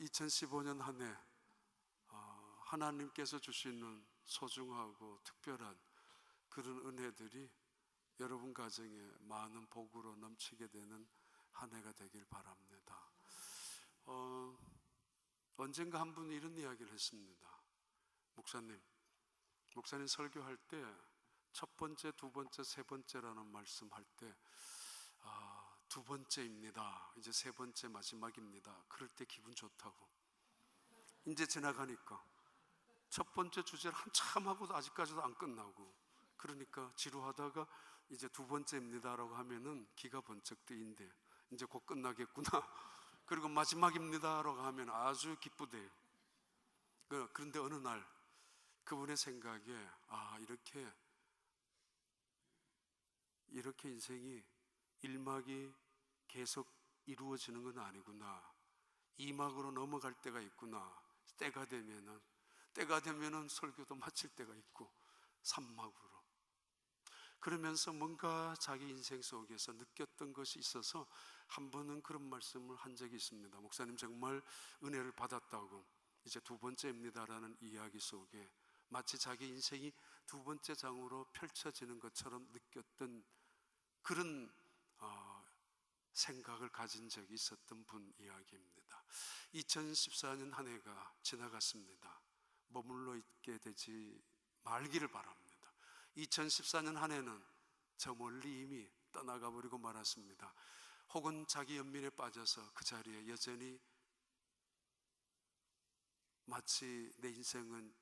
2015년 한 해 하나님께서 주시는 소중하고 특별한 그런 은혜들이 여러분 가정에 많은 복으로 넘치게 되는 한 해가 되길 바랍니다. 언젠가 한 분이 이런 이야기를 했습니다. 목사님 설교할 때 첫 번째, 두 번째, 세 번째라는 말씀할 때 두 번째입니다, 이제 세 번째 마지막입니다, 그럴 때 기분 좋다고. 이제 지나가니까 첫 번째 주제를 한참 하고도 아직까지도 안 끝나고, 그러니까 지루하다가 이제 두 번째입니다라고 하면은 기가 번쩍 뜨인대. 이제 곧 끝나겠구나. 그리고 마지막입니다라고 하면 아주 기쁘대요. 그런데 어느 날 그분의 생각에 이렇게 인생이 1막이 계속 이루어지는 건 아니구나, 2막으로 넘어갈 때가 있구나, 때가 되면은 설교도 마칠 때가 있고 3막으로. 그러면서 뭔가 자기 인생 속에서 느꼈던 것이 있어서 한 번은 그런 말씀을 한 적이 있습니다. 목사님 정말 은혜를 받았다고, 이제 두 번째입니다라는 이야기 속에 마치 자기 인생이 두 번째 장으로 펼쳐지는 것처럼 느꼈던 그런 생각을 가진 적이 있었던 분 이야기입니다. 2014년 한 해가 지나갔습니다. 머물러 있게 되지 말기를 바랍니다. 2014년 한 해는 저 멀리 이미 떠나가 버리고 말았습니다. 혹은 자기 연민에 빠져서 그 자리에 여전히 마치 내 인생은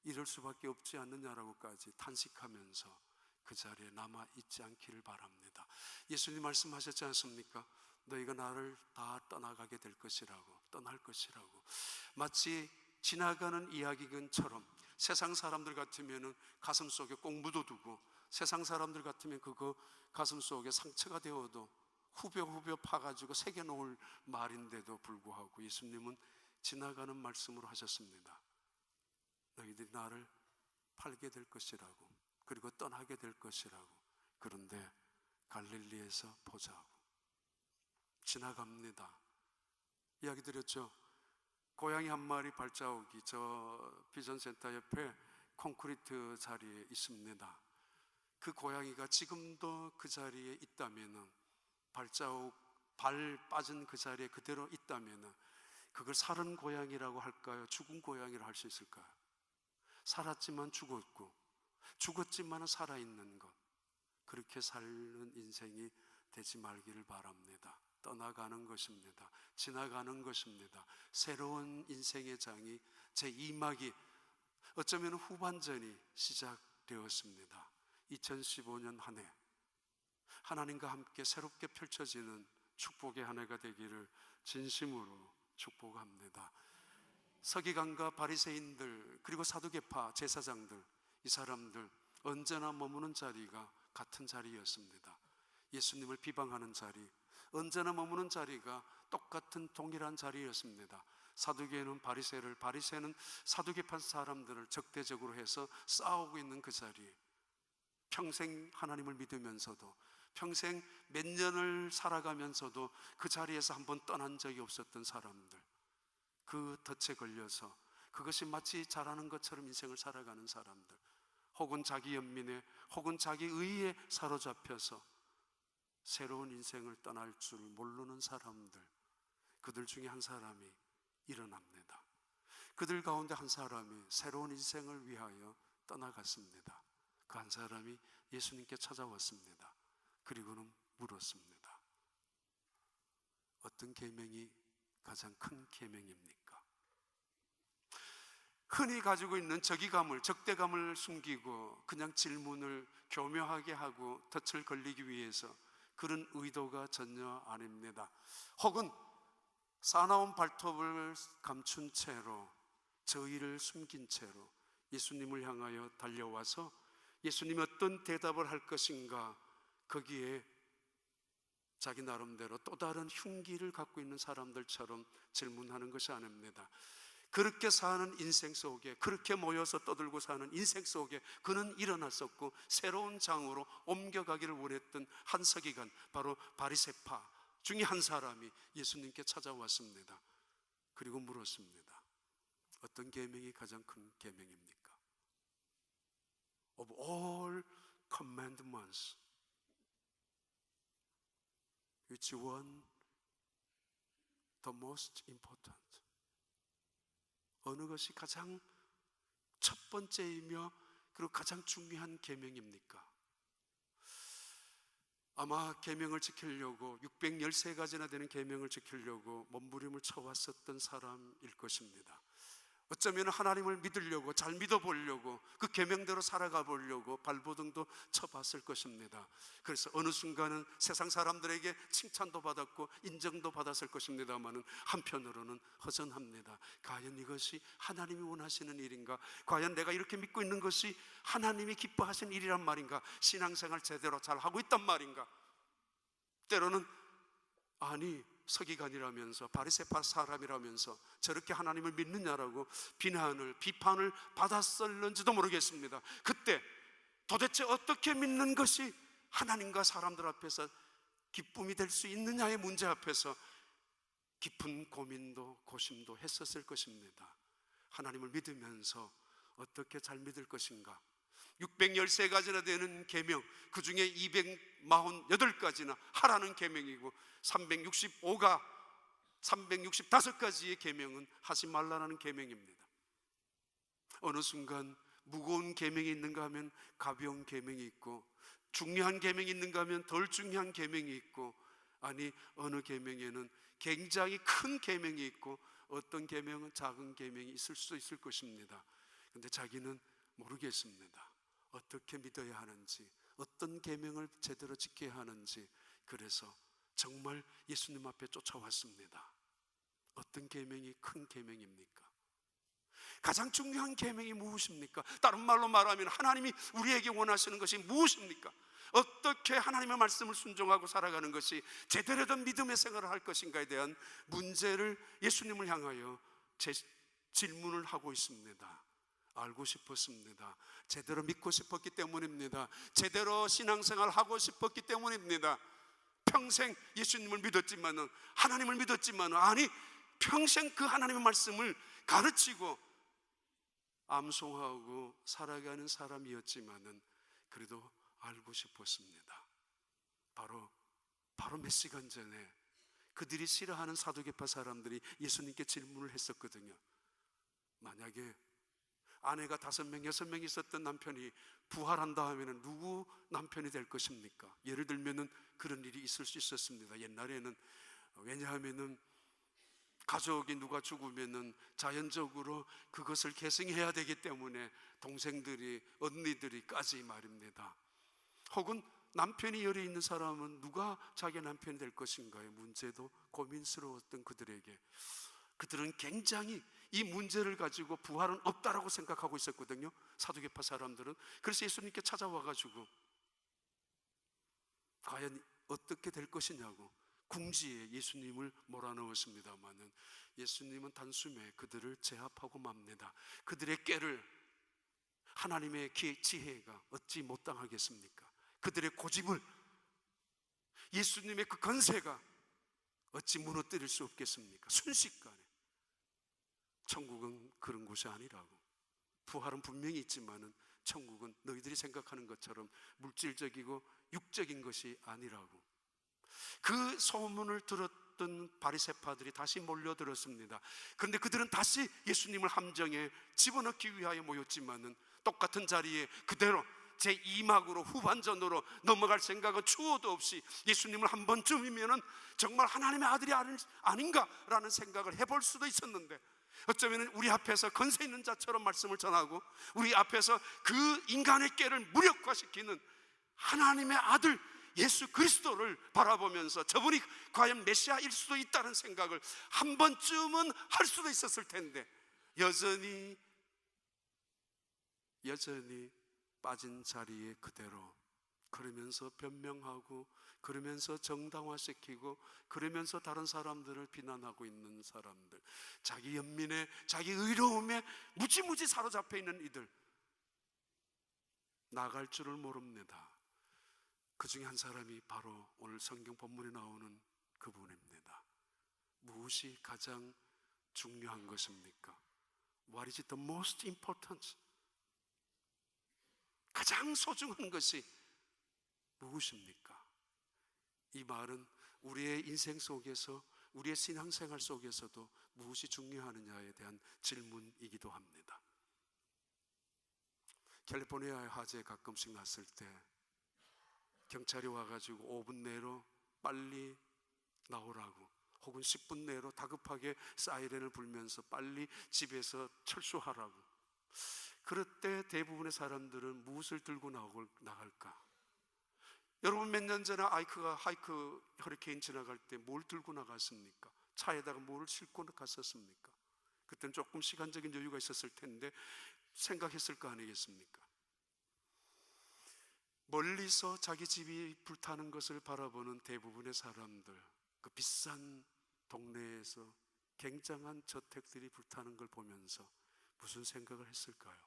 이럴 수밖에 없지 않느냐라고까지 탄식하면서 그 자리에 남아있지 않기를 바랍니다. 예수님 말씀하셨지 않습니까? 너희가 나를 다 떠나가게 될 것이라고, 떠날 것이라고. 마치 지나가는 이야기근처럼 세상 사람들 같으면 가슴 속에 꼭 묻어두고, 세상 사람들 같으면 그거 가슴 속에 상처가 되어도 후벼 파가지고 새겨놓을 말인데도 불구하고 예수님은 지나가는 말씀으로 하셨습니다. 너희들이 나를 팔게 될 것이라고, 그리고 떠나게 될 것이라고. 그런데 갈릴리에서 보자고. 지나갑니다. 이야기 드렸죠. 고양이 한 마리 발자국이 저 비전센터 옆에 콘크리트 자리에 있습니다. 그 고양이가 지금도 그 자리에 있다면은, 발자국 발 빠진 그 자리에 그대로 있다면은 그걸 살은 고양이라고 할까요? 죽은 고양이라고 할 수 있을까요? 살았지만 죽었고, 죽었지만 살아있는 것, 그렇게 사는 인생이 되지 말기를 바랍니다. 떠나가는 것입니다. 지나가는 것입니다. 새로운 인생의 장이 제2막이 어쩌면 후반전이 시작되었습니다. 2015년 한 해 하나님과 함께 새롭게 펼쳐지는 축복의 한 해가 되기를 진심으로 축복합니다. 서기관과 바리새인들 그리고 사두개파 제사장들, 이 사람들 언제나 머무는 자리가 같은 자리였습니다. 예수님을 비방하는 자리, 언제나 머무는 자리가 똑같은 동일한 자리였습니다. 사두개는 바리새는 사두개파 사람들을 적대적으로 해서 싸우고 있는 그 자리, 평생 하나님을 믿으면서도 평생 몇 년을 살아가면서도 그 자리에서 한번 떠난 적이 없었던 사람들, 그 덫에 걸려서 그것이 마치 잘하는 것처럼 인생을 살아가는 사람들, 혹은 자기 연민에 혹은 자기 의에 사로잡혀서 새로운 인생을 떠날 줄 모르는 사람들, 그들 중에 한 사람이 일어납니다. 그들 가운데 한 사람이 새로운 인생을 위하여 떠나갔습니다. 그 한 사람이 예수님께 찾아왔습니다. 그리고는 물었습니다. 어떤 계명이 가장 큰 계명입니까? 흔히 가지고 있는 적이감을, 적대감을 숨기고 그냥 질문을 교묘하게 하고 덫을 걸리기 위해서, 그런 의도가 전혀 아닙니다. 혹은 사나운 발톱을 감춘 채로, 저의를 숨긴 채로 예수님을 향하여 달려와서 예수님이 어떤 대답을 할 것인가, 거기에 자기 나름대로 또 다른 흉기를 갖고 있는 사람들처럼 질문하는 것이 아닙니다. 그렇게 사는 인생 속에, 그렇게 모여서 떠들고 사는 인생 속에 그는 일어났었고 새로운 장으로 옮겨가기를 원했던 한 서기관, 바로 바리새파 중에 한 사람이 예수님께 찾아왔습니다. 그리고 물었습니다. 어떤 계명이 가장 큰 계명입니까? Of all commandments, which one the most important? 어느 것이 가장 첫 번째이며 그리고 가장 중요한 계명입니까? 아마 계명을 지키려고 613가지나 되는 계명을 지키려고 몸부림을 쳐왔었던 사람일 것입니다. 어쩌면 하나님을 믿으려고, 잘 믿어보려고, 그 계명대로 살아가 보려고 발버둥도 쳐봤을 것입니다. 그래서 어느 순간은 세상 사람들에게 칭찬도 받았고 인정도 받았을 것입니다마는 한편으로는 허전합니다. 과연 이것이 하나님이 원하시는 일인가? 과연 내가 이렇게 믿고 있는 것이 하나님이 기뻐하시는 일이란 말인가? 신앙생활 제대로 잘 하고 있단 말인가? 때로는 아니 서기관이라면서 바리새파 사람이라면서 저렇게 하나님을 믿느냐라고 비판을 받았을는지도 모르겠습니다. 그때 도대체 어떻게 믿는 것이 하나님과 사람들 앞에서 기쁨이 될 수 있느냐의 문제 앞에서 깊은 고민도 고심도 했었을 것입니다. 하나님을 믿으면서 어떻게 잘 믿을 것인가? 613가지나 되는 계명, 그 중에 248가지나 하라는 계명이고 365가지의 계명은 하지 말라는 계명입니다. 어느 순간 무거운 계명이 있는가 하면 가벼운 계명이 있고, 중요한 계명이 있는가 하면 덜 중요한 계명이 있고, 아니 어느 계명에는 굉장히 큰 계명이 있고 어떤 계명은 작은 계명이 있을 수도 있을 것입니다. 그런데 자기는 모르겠습니다. 어떻게 믿어야 하는지, 어떤 계명을 제대로 지켜야 하는지. 그래서 정말 예수님 앞에 쫓아왔습니다. 어떤 계명이 큰 계명입니까? 가장 중요한 계명이 무엇입니까? 다른 말로 말하면 하나님이 우리에게 원하시는 것이 무엇입니까? 어떻게 하나님의 말씀을 순종하고 살아가는 것이 제대로 된 믿음의 생활을 할 것인가에 대한 문제를 예수님을 향하여 질문을 하고 있습니다. 알고 싶었습니다. 제대로 믿고 싶었기 때문입니다. 제대로 신앙생활 하고 싶었기 때문입니다. 평생 예수님을 믿었지만은, 하나님을 믿었지만은, 아니 평생 그 하나님의 말씀을 가르치고 암송하고 살아가는 사람이었지만은 그래도 알고 싶었습니다. 바로 몇 시간 전에 그들이 싫어하는 사두개파 사람들이 예수님께 질문을 했었거든요. 만약에 아내가 5명, 6명 있었던 남편이 부활한 다음에는 누구 남편이 될 것입니까? 예를 들면은 그런 일이 있을 수 있었습니다. 옛날에는. 왜냐하면은 가족이 누가 죽으면은 자연적으로 그것을 계승해야 되기 때문에 동생들이, 언니들이까지 말입니다. 혹은 남편이 열에 있는 사람은 누가 자기 남편이 될 것인가의 문제도 고민스러웠던 그들에게, 그들은 굉장히 이 문제를 가지고 부활은 없다라고 생각하고 있었거든요. 사두개파 사람들은. 그래서 예수님께 찾아와가지고 과연 어떻게 될 것이냐고 궁지에 예수님을 몰아넣었습니다마는 예수님은 단숨에 그들을 제압하고 맙니다. 그들의 꾀를 하나님의 지혜가 어찌 못 당하겠습니까? 그들의 고집을 예수님의 그 건세가 어찌 무너뜨릴 수 없겠습니까? 순식간에. 천국은 그런 곳이 아니라고. 부활은 분명히 있지만은 천국은 너희들이 생각하는 것처럼 물질적이고 육적인 것이 아니라고. 그 소문을 들었던 바리새파들이 다시 몰려들었습니다. 그런데 그들은 다시 예수님을 함정에 집어넣기 위하여 모였지만은 똑같은 자리에 그대로 제2막으로 후반전으로 넘어갈 생각은 추호도 없이 예수님을 한 번쯤이면은 정말 하나님의 아들이 아닌가라는 생각을 해볼 수도 있었는데, 어쩌면 우리 앞에서 건세 있는 자처럼 말씀을 전하고 우리 앞에서 그 인간의 꾀를 무력화시키는 하나님의 아들 예수 그리스도를 바라보면서 저분이 과연 메시아일 수도 있다는 생각을 한 번쯤은 할 수도 있었을 텐데 여전히 빠진 자리에 그대로, 그러면서 변명하고, 그러면서 정당화시키고, 그러면서 다른 사람들을 비난하고 있는 사람들, 자기 연민에, 자기 의로움에 무지무지 사로잡혀 있는 이들, 나갈 줄을 모릅니다. 그 중에 한 사람이 바로 오늘 성경 본문에 나오는 그분입니다. 무엇이 가장 중요한 것입니까? What is the most important? 가장 소중한 것이 무엇입니까? 이 말은 우리의 인생 속에서, 우리의 신앙생활 속에서도 무엇이 중요하느냐에 대한 질문이기도 합니다. 캘리포니아의 화재 가끔씩 났을 때 경찰이 와가지고 5분 내로 빨리 나오라고, 혹은 10분 내로 다급하게 사이렌을 불면서 빨리 집에서 철수하라고, 그럴 때 대부분의 사람들은 무엇을 들고 나갈까? 여러분, 몇 년 전에 하이크 허리케인 지나갈 때 뭘 들고 나갔습니까? 차에다가 뭘 싣고 갔었습니까? 그때는 조금 시간적인 여유가 있었을 텐데 생각했을 거 아니겠습니까? 멀리서 자기 집이 불타는 것을 바라보는 대부분의 사람들, 그 비싼 동네에서 굉장한 저택들이 불타는 걸 보면서 무슨 생각을 했을까요?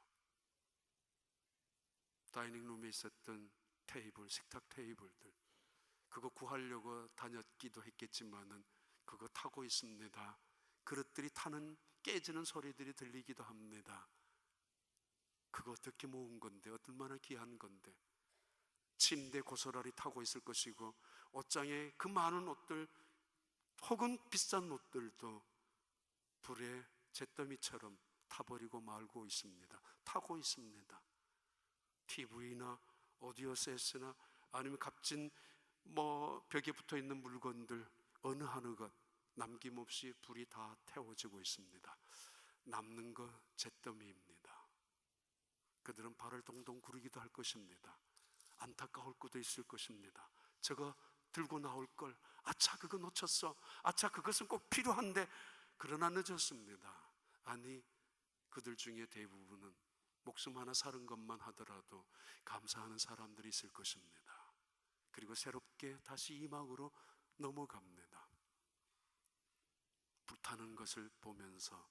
다이닝룸에 있었던 테이블, 식탁 테이블들, 그거 구하려고 다녔기도 했겠지만은 그거 타고 있습니다. 그릇들이 타는, 깨지는 소리들이 들리기도 합니다. 그거 어떻게 모은 건데, 얼마나 귀한 건데. 침대 고스란히 타고 있을 것이고, 옷장에 그 많은 옷들 혹은 비싼 옷들도 불에 잿더미처럼 타버리고 말고 있습니다. 타고 있습니다. TV나 오디오 세트나 아니면 값진 벽에 붙어 있는 물건들, 어느 것 남김없이 불이 다 태워지고 있습니다. 남는 거 잿더미입니다. 그들은 발을 동동 구르기도 할 것입니다. 안타까울 것도 있을 것입니다. 저거 들고 나올 걸, 아차 그거 놓쳤어, 아차 그것은 꼭 필요한데, 그러나 늦었습니다. 아니, 그들 중에 대부분은 목숨 하나 사는 것만 하더라도 감사하는 사람들이 있을 것입니다. 그리고 새롭게 다시 이 막으로 넘어갑니다. 불타는 것을 보면서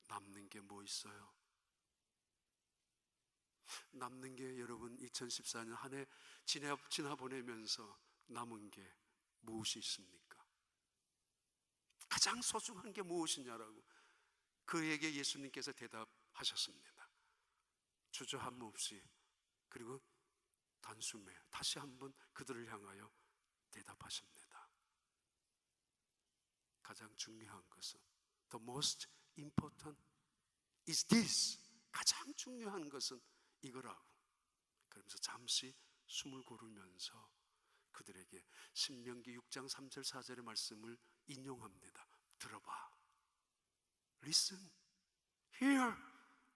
남는 게 뭐 있어요? 남는 게, 여러분, 2014년 한 해 지나보내면서 남은 게 무엇이 있습니까? 가장 소중한 게 무엇이냐라고 그에게 예수님께서 대답하셨습니다. 주저함 없이, 그리고 단숨에 다시 한번 그들을 향하여 대답하십니다. 가장 중요한 것은, The most important is this. 가장 중요한 것은 이거라고. 그러면서 잠시 숨을 고르면서 그들에게 신명기 6장 3절 4절의 말씀을 인용합니다. 들어봐. Listen, hear,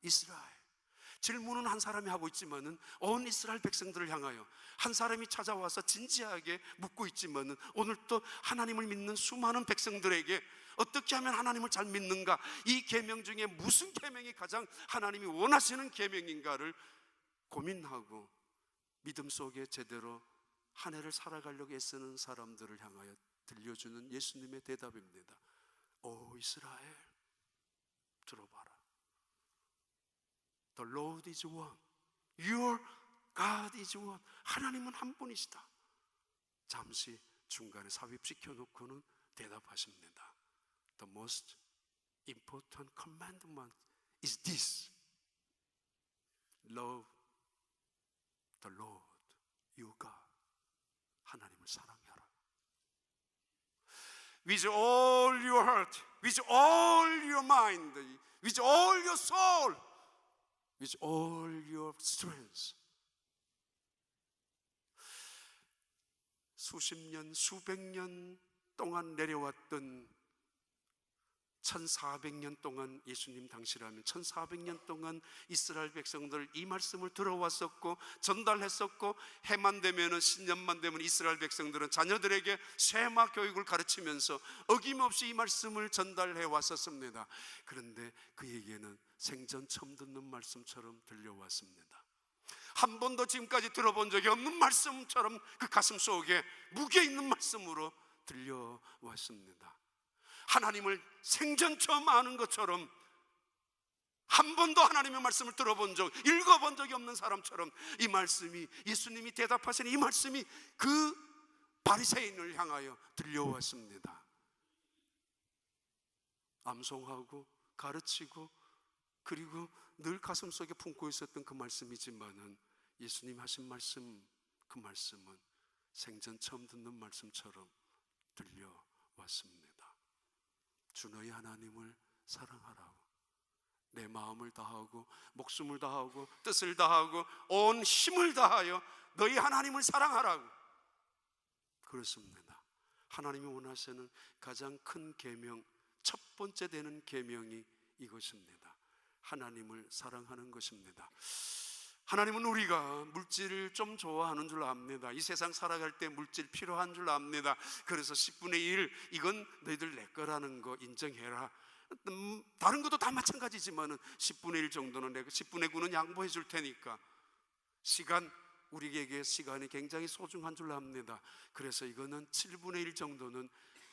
Israel. 질문은 한 사람이 하고 있지만은 온 이스라엘 백성들을 향하여 한 사람이 찾아와서 진지하게 묻고 있지만은, 오늘 또 하나님을 믿는 수많은 백성들에게 어떻게 하면 하나님을 잘 믿는가, 이 계명 중에 무슨 계명이 가장 하나님이 원하시는 계명인가를 고민하고 믿음 속에 제대로 한 해를 살아가려고 애쓰는 사람들을 향하여 들려주는 예수님의 대답입니다. 오 이스라엘, 들어봐라. The Lord is one. Your God is one. 하나님은 한 분이시다. 잠시 중간에 삽입시켜 놓고는 대답하십니다. The most important commandment is this. Love the Lord, your God. 하나님을 사랑하라. With all your heart, with all your mind, with all your soul, with all your strength. 수십 년, 수백 년 동안 내려왔던 1400년 동안, 예수님 당시라면 1400년 동안 이스라엘 백성들 이 말씀을 들어왔었고 전달했었고, 해만 되면, 신년만 되면 이스라엘 백성들은 자녀들에게 세마 교육을 가르치면서 어김없이 이 말씀을 전달해 왔었습니다. 그런데 그에게는 생전 처음 듣는 말씀처럼 들려왔습니다. 한 번도 지금까지 들어본 적이 없는 말씀처럼 그 가슴 속에 무게 있는 말씀으로 들려왔습니다. 하나님을 생전 처음 아는 것처럼, 한 번도 하나님의 말씀을 들어본 적, 읽어본 적이 없는 사람처럼 이 말씀이, 예수님이 대답하신 이 말씀이 그 바리새인을 향하여 들려왔습니다. 암송하고 가르치고 그리고 늘 가슴속에 품고 있었던 그 말씀이지만은 예수님 하신 말씀, 그 말씀은 생전 처음 듣는 말씀처럼 들려왔습니다. 주 너희 하나님을 사랑하라고, 내 마음을 다하고 목숨을 다하고 뜻을 다하고 온 힘을 다하여 너희 하나님을 사랑하라고. 그렇습니다. 하나님이 원하시는 가장 큰 계명, 첫 번째 되는 계명이 이것입니다. 하나님을 사랑하는 것입니다. 하나님은 우리가 물질을 좀 좋아하는 줄 압니다. 이 세상 살아갈 때 물질 필요한 줄 압니다. 그래서 10분의 1 이건 너희들 내 거라는 거 인정해라. 다른 것도 다 마찬가지지만은 10분의 1 정도는 내가 10분의 9는 양보해 줄 테니까. 시간, 우리에게 시간이 굉장히 소중한 줄 압니다. 그래서 이거는 7분의 1 정도는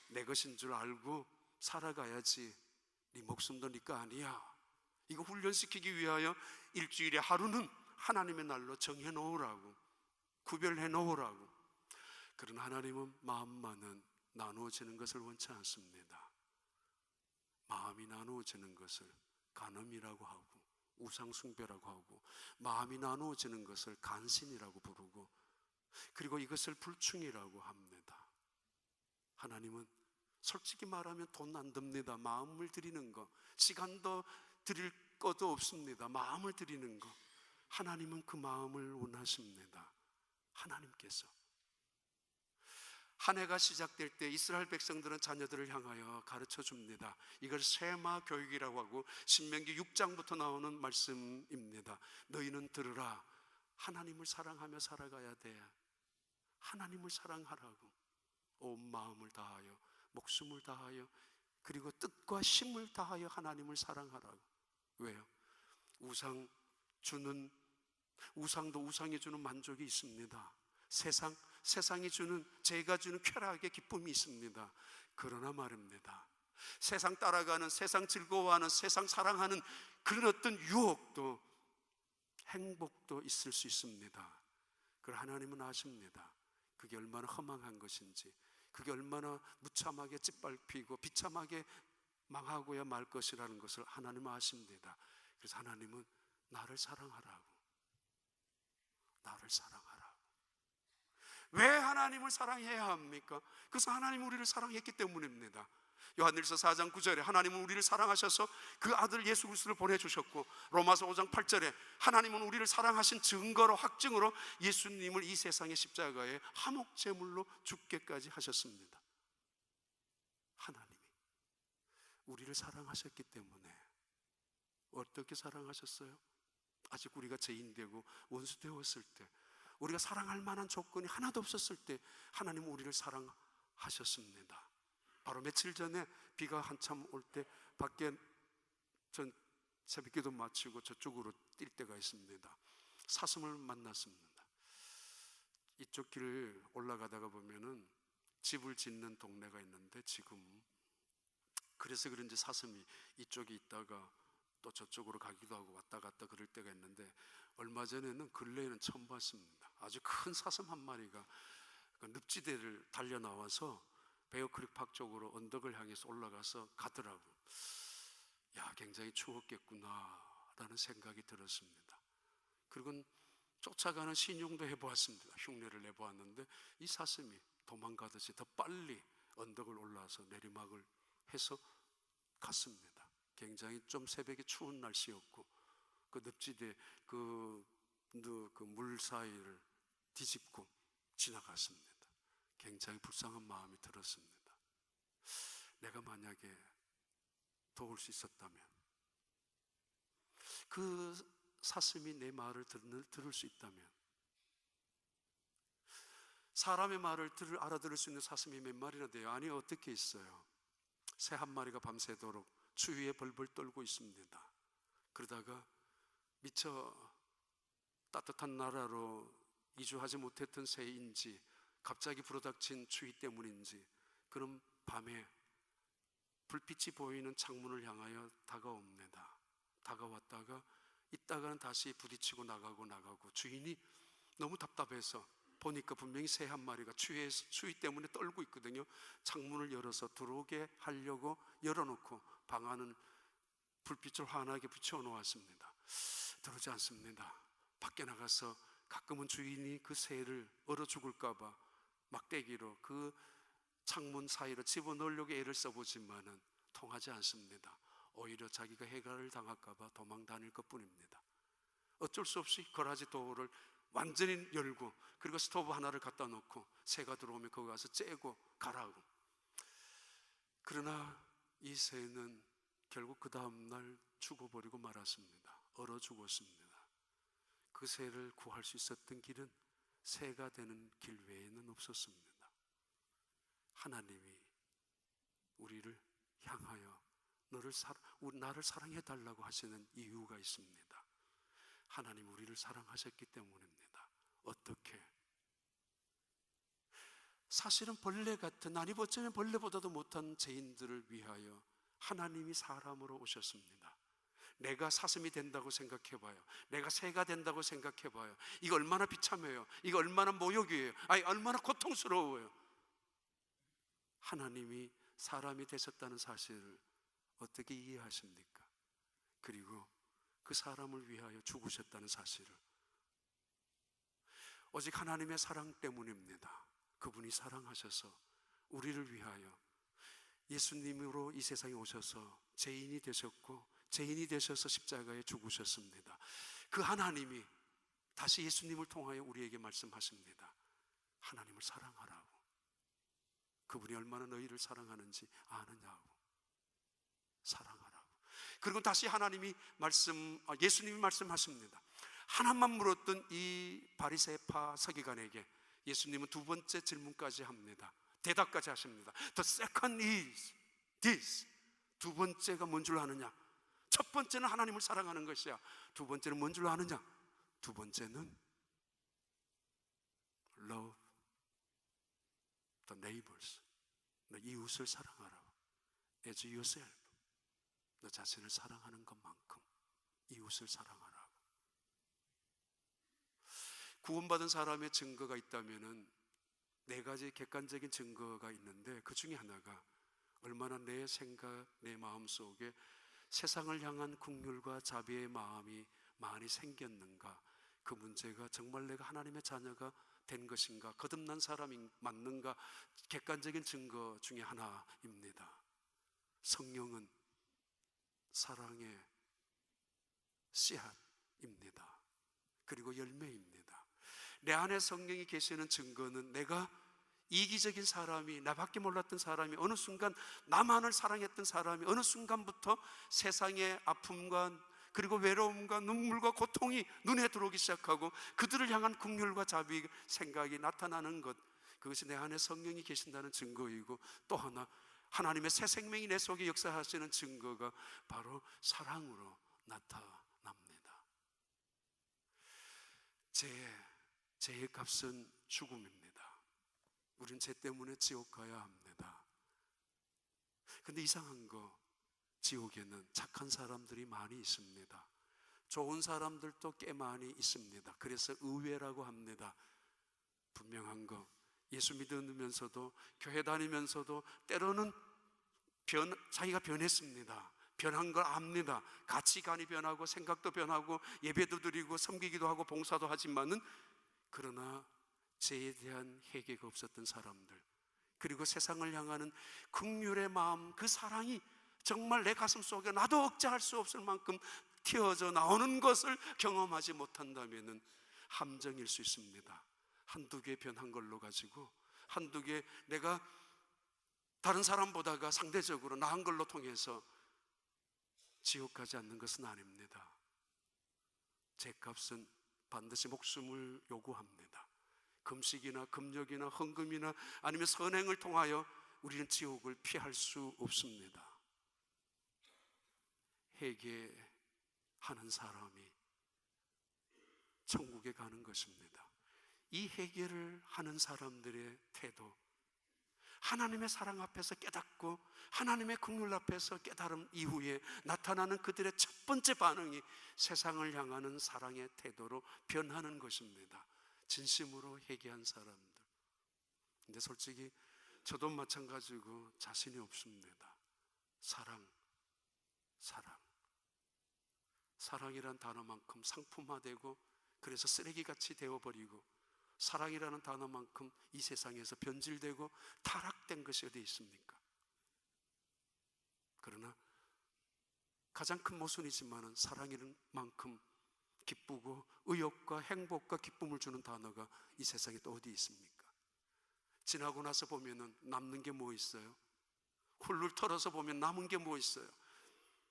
내 것인 줄 알고 살아가야지. 네 목숨도 네 거 아니야. 이거 훈련시키기 위하여 일주일에 하루는 하나님의 날로 정해 놓으라고, 구별해 놓으라고. 그러나 하나님은 마음만은 나누어지는 것을 원치 않습니다. 마음이 나누어지는 것을 간음이라고 하고 우상숭배라고 하고, 마음이 나누어지는 것을 간신이라고 부르고, 그리고 이것을 불충이라고 합니다. 하나님은 솔직히 말하면 돈 안 듭니다. 마음을 드리는 거, 시간도 드릴 것도 없습니다. 마음을 드리는 거, 하나님은 그 마음을 원하십니다. 하나님께서 한 해가 시작될 때 이스라엘 백성들은 자녀들을 향하여 가르쳐 줍니다. 이걸 세마 교육이라고 하고 신명기 6장부터 나오는 말씀입니다. 너희는 들으라. 하나님을 사랑하며 살아가야 돼. 하나님을 사랑하라고. 온 마음을 다하여 목숨을 다하여 그리고 뜻과 힘을 다하여 하나님을 사랑하라고. 왜요? 우상도 우상이 주는 만족이 있습니다. 세상이 주는, 죄가 주는 쾌락의 기쁨이 있습니다. 그러나 말입니다, 세상 따라가는, 세상 즐거워하는, 세상 사랑하는 그런 어떤 유혹도, 행복도 있을 수 있습니다. 그걸 하나님은 아십니다. 그게 얼마나 허망한 것인지, 그게 얼마나 무참하게 짓밟히고 비참하게 망하고야 말 것이라는 것을 하나님은 아십니다. 그래서 하나님은 나를 사랑하라고, 나를 사랑하라고. 왜 하나님을 사랑해야 합니까? 그래서 하나님은 우리를 사랑했기 때문입니다. 요한일서 4장 9절에 하나님은 우리를 사랑하셔서 그 아들 예수 그리스도를 보내주셨고, 로마서 5장 8절에 하나님은 우리를 사랑하신 증거로, 확증으로 예수님을 이 세상의 십자가에 화목제물로 죽게까지 하셨습니다. 하나님이 우리를 사랑하셨기 때문에. 어떻게 사랑하셨어요? 아직 우리가 죄인 되고 원수 되었을 때, 우리가 사랑할 만한 조건이 하나도 없었을 때 하나님은 우리를 사랑하셨습니다. 바로 며칠 전에 비가 한참 올 때 밖에 전 새벽기도 마치고 저쪽으로 뛸 때가 있습니다. 사슴을 만났습니다. 이쪽 길을 올라가다가 보면은 집을 짓는 동네가 있는데, 지금 그래서 그런지 사슴이 이쪽에 있다가 또 저쪽으로 가기도 하고 왔다 갔다 그럴 때가 있는데, 얼마 전에는 근래에는 처음 봤습니다. 아주 큰 사슴 한 마리가 그 늪지대를 달려 나와서 베어크릭 팍 쪽으로 언덕을 향해서 올라가서 가더라고. 야, 굉장히 추웠겠구나 라는 생각이 들었습니다. 그리고 쫓아가는 신용도 해보았습니다. 흉내를 내보았는데 이 사슴이 도망가듯이 더 빨리 언덕을 올라와서 내리막을 해서 갔습니다. 굉장히 좀 새벽에 추운 날씨였고, 그 늪지대 그 물 사이를 뒤집고 지나갔습니다. 굉장히 불쌍한 마음이 들었습니다. 내가 만약에 도울 수 있었다면, 그 사슴이 내 말을 들을 수 있다면, 사람의 말을 알아들을 수 있는 사슴이 몇 마리나 돼요? 아니, 어떻게 있어요? 새 한 마리가 밤새도록 추위에 벌벌 떨고 있습니다. 그러다가 미처 따뜻한 나라로 이주하지 못했던 새인지 갑자기 불어닥친 추위 때문인지 그런 밤에 불빛이 보이는 창문을 향하여 다가옵니다. 다가왔다가 있다가는 다시 부딪히고 나가고 주인이 너무 답답해서 보니까 분명히 새 한 마리가 추위 때문에 떨고 있거든요. 창문을 열어서 들어오게 하려고 열어놓고 방 안은 불빛을 환하게 붙여놓았습니다. 들어오지 않습니다. 밖에 나가서 가끔은 주인이 그 새를 얼어 죽을까봐 막대기로 그 창문 사이로 집어넣으려고 애를 써보지만은 통하지 않습니다. 오히려 자기가 해갈을 당할까봐 도망 다닐 것뿐입니다. 어쩔 수 없이 거라지 도어를 완전히 열고, 그리고 스토브 하나를 갖다 놓고 새가 들어오면 거기 가서 째고 가라고. 그러나 이 새는 결국 그 다음날 죽어버리고 말았습니다. 얼어 죽었습니다. 그 새를 구할 수 있었던 길은 새가 되는 길 외에는 없었습니다. 하나님이 우리를 향하여 나를 사랑해달라고 하시는 이유가 있습니다. 하나님 우리를 사랑하셨기 때문입니다. 어떻게? 사실은 벌레 같은, 아니 어쩌면 벌레보다도 못한 죄인들을 위하여 하나님이 사람으로 오셨습니다. 내가 사슴이 된다고 생각해봐요. 내가 새가 된다고 생각해봐요. 이거 얼마나 비참해요. 이거 얼마나 모욕이에요. 아니 얼마나 고통스러워요. 하나님이 사람이 되셨다는 사실을 어떻게 이해하십니까? 그리고 그 사람을 위하여 죽으셨다는 사실을. 오직 하나님의 사랑 때문입니다. 그분이 사랑하셔서 우리를 위하여 예수님으로 이 세상에 오셔서 죄인이 되셨고, 죄인이 되셔서 십자가에 죽으셨습니다. 그 하나님이 다시 예수님을 통하여 우리에게 말씀하십니다. 하나님을 사랑하라고. 그분이 얼마나 너희를 사랑하는지 아느냐고. 사랑하라고. 그리고 다시 예수님이 말씀하십니다. 하나만 물었던 이 바리새파 서기관에게 예수님은 두 번째 질문까지 합니다. 대답까지 하십니다. The second is this. 두 번째가 뭔 줄 아느냐? 첫 번째는 하나님을 사랑하는 것이야. 두 번째는 뭔 줄 아느냐? 두 번째는 love the neighbors. 너 이웃을 사랑하라. As yourself. 너 자신을 사랑하는 것만큼 이웃을 사랑하라. 구원받은 사람의 증거가 있다면은 네 가지 객관적인 증거가 있는데, 그 중에 하나가 얼마나 내 생각, 내 마음 속에 세상을 향한 긍휼과 자비의 마음이 많이 생겼는가, 그 문제가 정말 내가 하나님의 자녀가 된 것인가, 거듭난 사람이 맞는가, 객관적인 증거 중에 하나입니다. 성령은 사랑의 씨앗입니다. 그리고 열매입니다. 내 안에 성령이 계시는 증거는 내가 이기적인 사람이, 나밖에 몰랐던 사람이, 어느 순간 나만을 사랑했던 사람이 어느 순간부터 세상의 아픔과 그리고 외로움과 눈물과 고통이 눈에 들어오기 시작하고 그들을 향한 긍휼과 자비 생각이 나타나는 것, 그것이 내 안에 성령이 계신다는 증거이고, 또 하나 하나님의 새 생명이 내 속에 역사하시는 증거가 바로 사랑으로 나타납니다. 죄의 값은 죽음입니다. 우린 죄 때문에 지옥 가야 합니다. 근데 이상한 거, 지옥에는 착한 사람들이 많이 있습니다. 좋은 사람들도 꽤 많이 있습니다. 그래서 의외라고 합니다. 분명한 거, 예수 믿으면서도 교회 다니면서도 때로는 자기가 변했습니다. 변한 걸 압니다. 가치관이 변하고 생각도 변하고 예배도 드리고 섬기기도 하고 봉사도 하지만은, 그러나 죄에 대한 회개가 없었던 사람들, 그리고 세상을 향하는 긍휼의 마음, 그 사랑이 정말 내 가슴 속에 나도 억제할 수 없을 만큼 튀어져 나오는 것을 경험하지 못한다면은 함정일 수 있습니다. 한두 개 변한 걸로 가지고, 한두 개 내가 다른 사람보다가 상대적으로 나은 걸로 통해서 지옥 가지 않는 것은 아닙니다. 죄값은 반드시 목숨을 요구합니다. 금식이나 금욕이나 헌금이나 아니면 선행을 통하여 우리는 지옥을 피할 수 없습니다. 회개하는 사람이 천국에 가는 것입니다. 이 회개를 하는 사람들의 태도, 하나님의 사랑 앞에서 깨닫고 하나님의 긍휼 앞에서 깨달음 이후에 나타나는 그들의 첫 번째 반응이 세상을 향하는 사랑의 태도로 변하는 것입니다. 진심으로 회개한 사람들. 근데 솔직히 저도 마찬가지고 자신이 없습니다. 사랑, 사랑. 사랑이란 단어만큼 상품화되고 그래서 쓰레기같이 되어버리고, 사랑이라는 단어만큼 이 세상에서 변질되고 타락된 것이 어디 있습니까? 그러나 가장 큰 모순이지만은 사랑이라는 만큼 기쁘고 의욕과 행복과 기쁨을 주는 단어가 이 세상에 또 어디 있습니까? 지나고 나서 보면은 남는 게 뭐 있어요? 훌훌 털어서 보면 남은 게 뭐 있어요?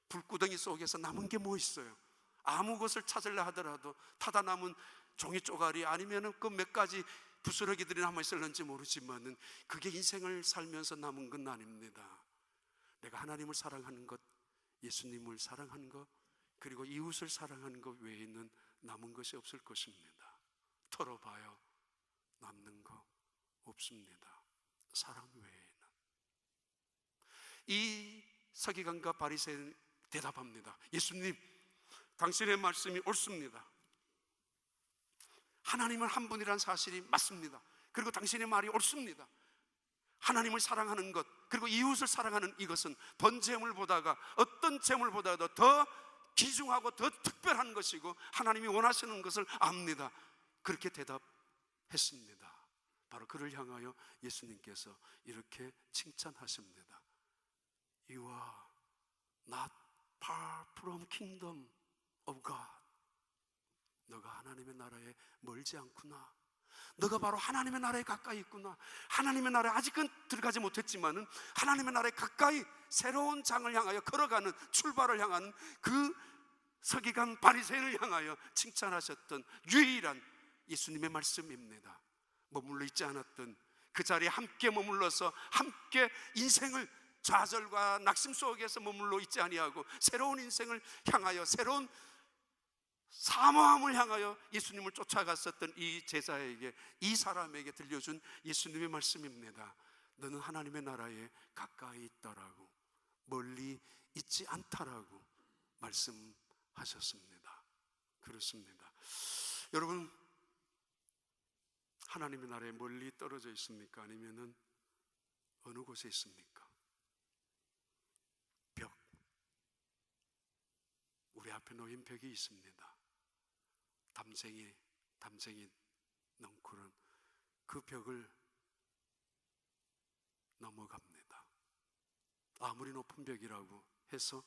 불구덩이 속에서 남은 게 뭐 있어요? 아무 것을 찾으려 하더라도 타다 남은 종이 쪼가리 아니면은 그 몇 가지 부스러기들이 남아 있을는지 모르지만은 그게 인생을 살면서 남은 건 아닙니다. 내가 하나님을 사랑하는 것, 예수님을 사랑하는 것, 그리고 이웃을 사랑하는 것 외에는 남은 것이 없을 것입니다. 털어봐요. 남는 거 없습니다. 사랑 외에는. 이 서기관과 바리새인은 대답합니다. 예수님, 당신의 말씀이 옳습니다. 하나님은 한 분이란 사실이 맞습니다. 그리고 당신의 말이 옳습니다. 하나님을 사랑하는 것, 그리고 이웃을 사랑하는 이것은 번제물보다가 어떤 제물보다도 더 귀중하고 더 특별한 것이고 하나님이 원하시는 것을 압니다. 그렇게 대답했습니다. 바로 그를 향하여 예수님께서 이렇게 칭찬하십니다. You are not far from kingdom of God. 너가 하나님의 나라에 멀지 않구나. 너가 바로 하나님의 나라에 가까이 있구나. 하나님의 나라에 아직은 들어가지 못했지만은 하나님의 나라에 가까이 새로운 장을 향하여 걸어가는, 출발을 향하는 그 서기관 바리새인을 향하여 칭찬하셨던 유일한 예수님의 말씀입니다. 머물러 있지 않았던 그 자리에 함께 머물러서 함께 인생을 좌절과 낙심 속에서 머물러 있지 아니하고 새로운 인생을 향하여, 새로운 사모함을 향하여 예수님을 쫓아갔었던 이 제자에게, 이 사람에게 들려준 예수님의 말씀입니다. 너는 하나님의 나라에 가까이 있다라고, 멀리 있지 않다라고 말씀하셨습니다. 그렇습니다. 여러분, 하나님의 나라에 멀리 떨어져 있습니까? 아니면은 어느 곳에 있습니까? 벽, 우리 앞에 놓인 벽이 있습니다. 담쟁이 넝쿨은 그 벽을 넘어갑니다. 아무리 높은 벽이라고 해서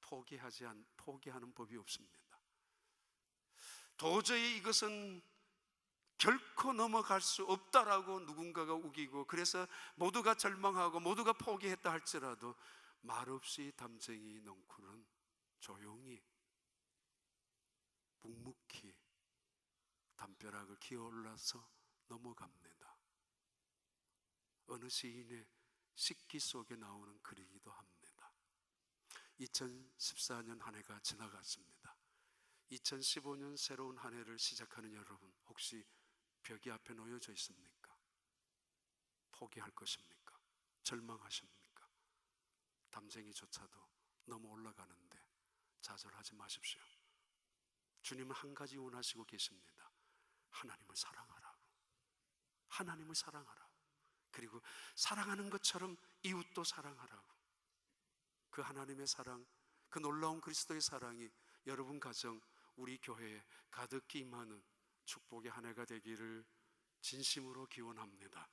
포기하는 법이 없습니다. 도저히 이것은 결코 넘어갈 수 없다라고 누군가가 우기고, 그래서 모두가 절망하고 모두가 포기했다 할지라도 말없이 담쟁이 넝쿨은 조용히 묵묵히 담벼락을 기어올라서 넘어갑니다. 어느 시인의 식기 속에 나오는 글이기도 합니다. 2014년 한 해가 지나갔습니다. 2015년 새로운 한 해를 시작하는 여러분, 혹시 벽이 앞에 놓여져 있습니까? 포기할 것입니까? 절망하십니까? 담쟁이조차도 넘어 올라가는데 좌절하지 마십시오. 주님은 한 가지 원하시고 계십니다. 하나님을 사랑하라고. 하나님을 사랑하라고. 그리고 사랑하는 것처럼 이웃도 사랑하라고. 그 하나님의 사랑, 그 놀라운 그리스도의 사랑이 여러분 가정, 우리 교회에 가득히 임하는 축복의 한 해가 되기를 진심으로 기원합니다.